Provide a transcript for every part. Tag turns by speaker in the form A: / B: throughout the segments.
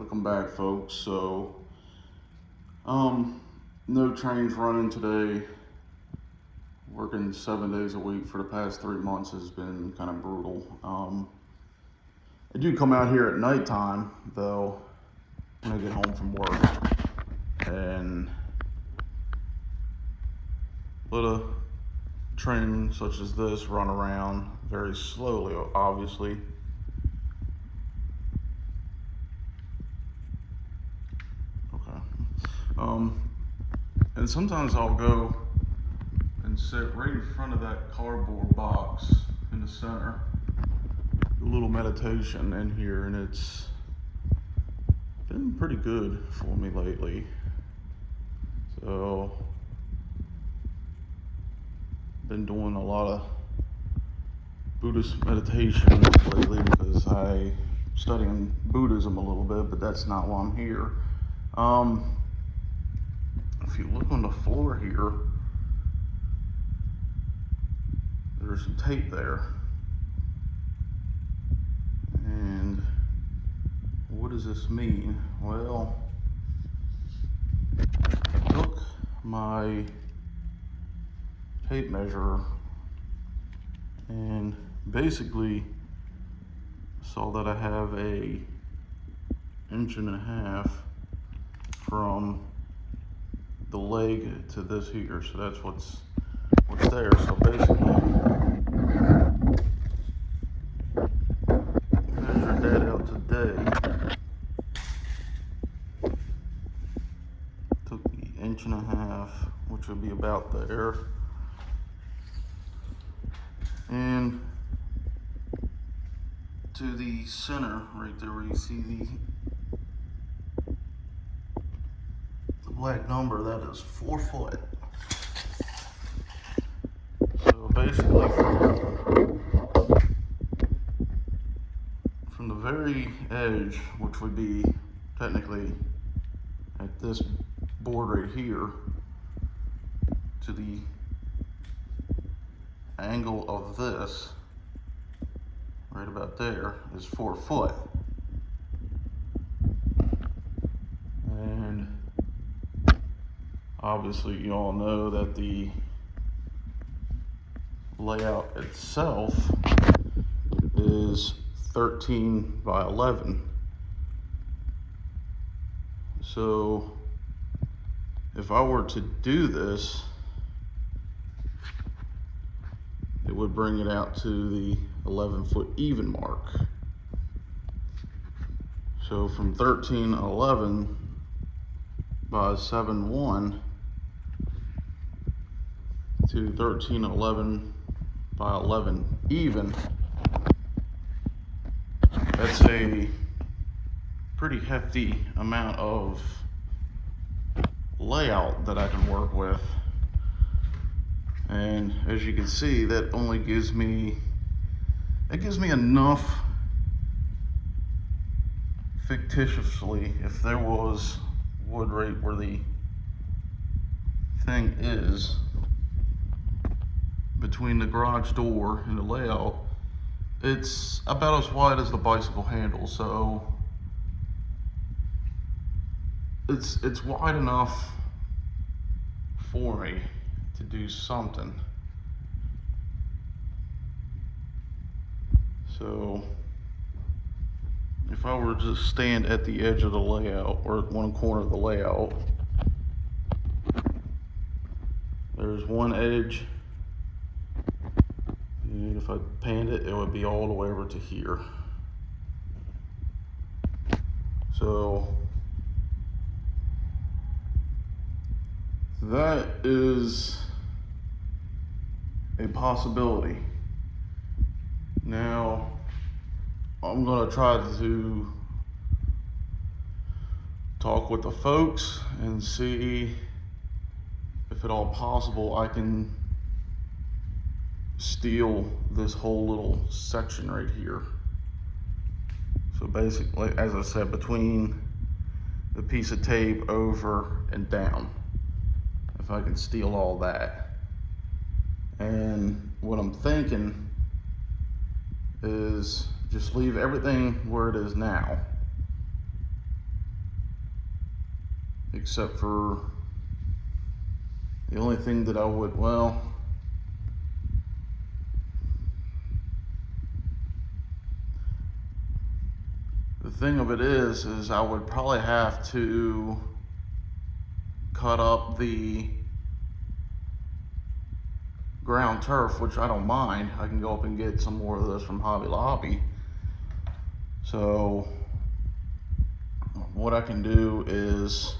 A: Welcome back, folks. No trains running today. Working 7 days a week for the past 3 months has been kind of brutal. I do come out here at nighttime, though, when I get home from work, and let a train such as this run around very slowly, obviously. Okay. And sometimes I'll go and sit right in front of that cardboard box in the center. A little meditation in here, and it's been pretty good for me lately. So, been doing a lot of Buddhist meditation lately because I'm studying Buddhism a little bit, but that's not why I'm here. If you look on the floor here, there's some tape there. And what does this mean? Well, I took my tape measure and basically saw that I have a 1.5 inches from the leg to this here. So that's what's there. So basically measured that out today. Took the 1.5 inches, which would be about there, and to the center right there where you see the black number, that is 4 foot. So basically from the very edge, which would be technically at this board right here, to the angle of this right about there is 4 foot. And obviously you all know that the layout itself is 13 by 11. So if I were to do this, it would bring it out to the 11-foot even mark. So from 13.11 by 7.1 to 13.11 by 11 even, that's a pretty hefty amount of layout that I can work with. And as you can see, that only gives me enough fictitiously, if there was wood right where the thing is, between the garage door and the layout, it's about as wide as the bicycle handle. So it's wide enough for me to do something. So if I were to stand at the edge of the layout, or at one corner of the layout, there's one edge, and if I panned it, it would be all the way over to here. So that is a possibility. Now, I'm gonna try to talk with the folks and see if at all possible I can steal this whole little section right here. So basically, as I said, between the piece of tape over and down, if I can steal all that. And what I'm thinking is just leave everything where it is now, except for the only thing that I would, well, the thing of it is I would probably have to cut up the ground turf, which I don't mind. I can go up and get some more of this from Hobby Lobby. So what I can do is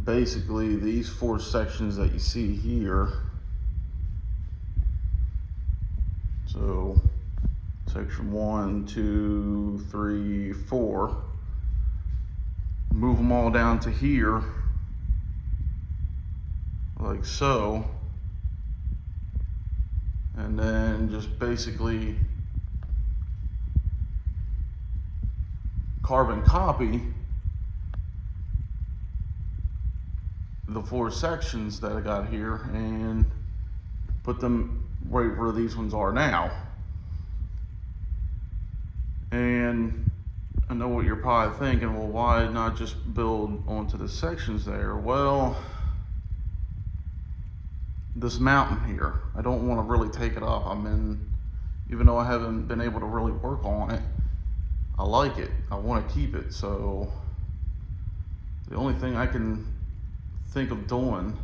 A: basically these 4 sections that you see here. So section 1, 2, 3, 4. Move them all down to here, like so. And then just basically carbon copy the 4 sections that I got here and put them right where these ones are now. And I know what you're probably thinking, well, why not just build onto the sections there? Well, this mountain here, I don't want to really take it up. Even though I haven't been able to really work on it, I like it. I want to keep it. So the only thing I can think of doing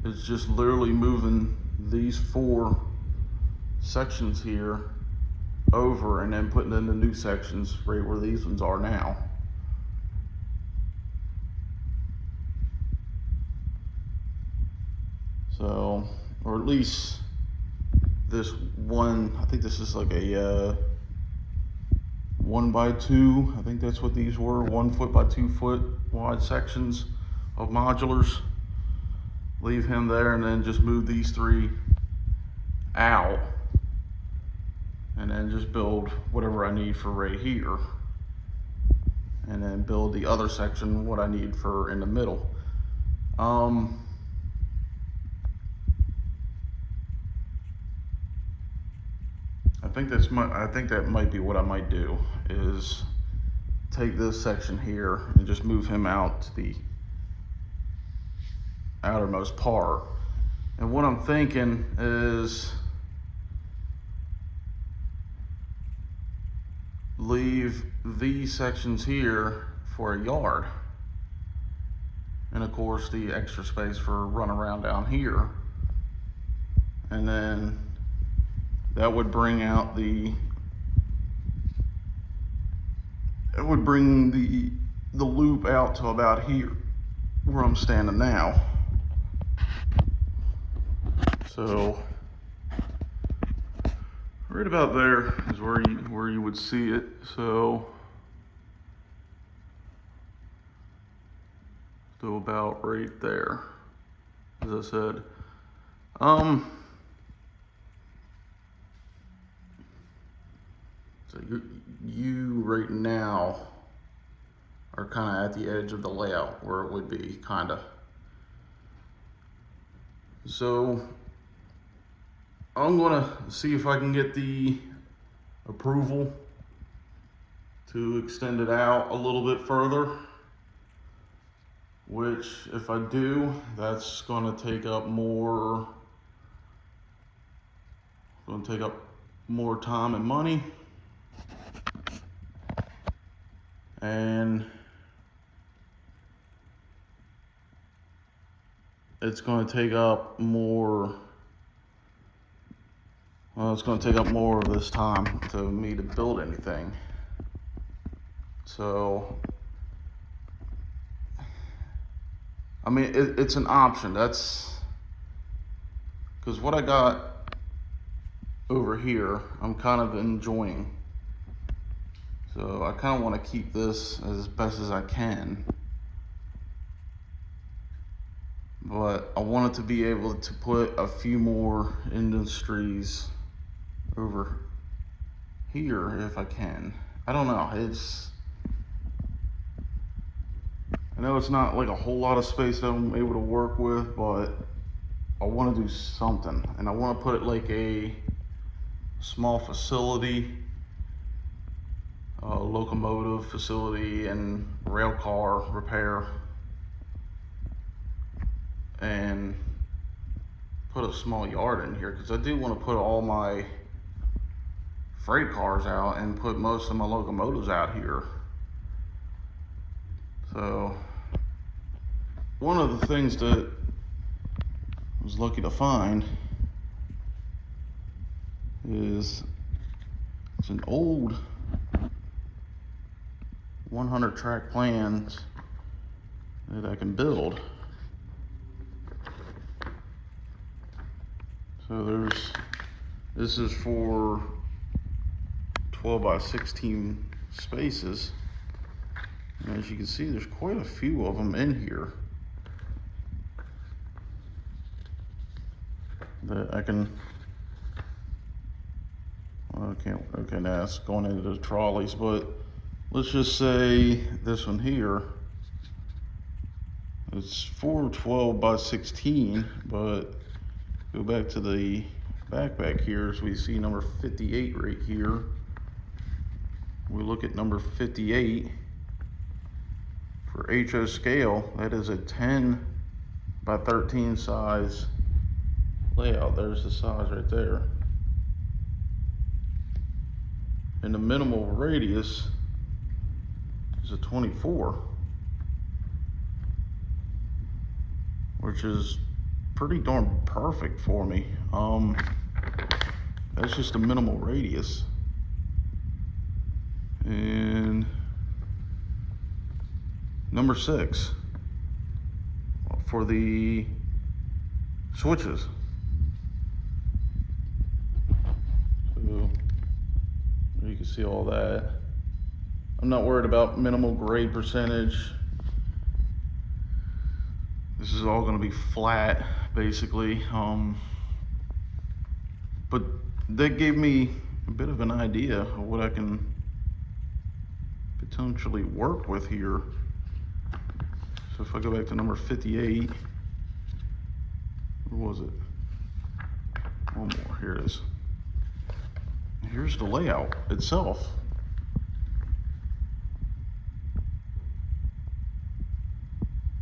A: is just literally moving these 4 sections here over and then putting in the new sections right where these ones are now. So, or at least this one, I think this is like a 1 by 2. I think that's what these were, 1 foot by 2 foot wide sections of modulars. Leave him there and then just move these 3 out and then just build whatever I need for right here, and then build the other section what I need for in the middle. I think that might be what I might do, is take this section here and just move him out to the outermost part. And what I'm thinking is leave these sections here for a yard, and of course the extra space for run around down here, and then that would bring out the loop out to about here where I'm standing now. So right about there is where you would see it. So about right there, as I said. So you right now are kind of at the edge of the layout where it would be, kind of. So I'm gonna see if I can get the approval to extend it out a little bit further, which if I do, that's gonna take up more time and money. And it's going to take up more, well, it's going to take up more of this time to me to build anything. So, I mean, it's an option. That's because what I got over here, I'm kind of enjoying. So I kind of want to keep this as best as I can. But I wanted to be able to put a few more industries over here if I can. I don't know, I know it's not like a whole lot of space that I'm able to work with, but I want to do something. And I want to put like a small facility locomotive facility and rail car repair, and put a small yard in here because I do want to put all my freight cars out and put most of my locomotives out here. So one of the things that I was lucky to find is it's an old 100 track plans that I can build. So this is for 12 by 16 spaces. And as you can see, there's quite a few of them in here that I can, well, I can't, okay, now it's going into the trolleys, but let's just say this one here, it's for 12 by 16, but go back to the back here, as we see number 58 right here. We look at number 58 for HO scale. That is a 10 by 13 size layout. There's the size right there. And the minimal radius is a 24, which is pretty darn perfect for me. That's just a minimal radius. And number 6 for the switches. So you can see all that. I'm not worried about minimal grade percentage. This is all going to be flat, basically. But that gave me a bit of an idea of what I can potentially work with here. So if I go back to number 58, where was it? One more, here it is. Here's the layout itself.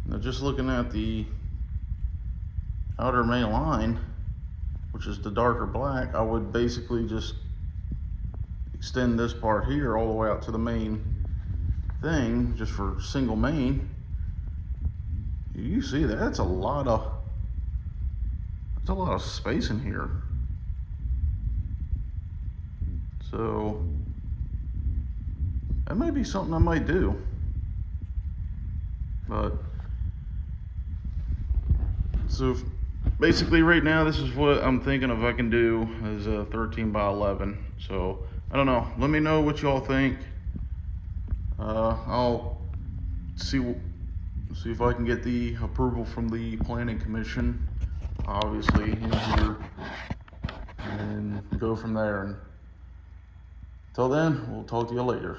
A: Now just looking at the outer main line, which is the darker black, I would basically just extend this part here all the way out to the main thing, just for single main. You see that? That's a lot of space in here. So that may be something I might do. But so basically right now, this is what I'm thinking of I can do as a 13 by 11. So I don't know, let me know what y'all think. I'll see if I can get the approval from the planning commission, obviously, in here, and go from there. And until then, we'll talk to you later.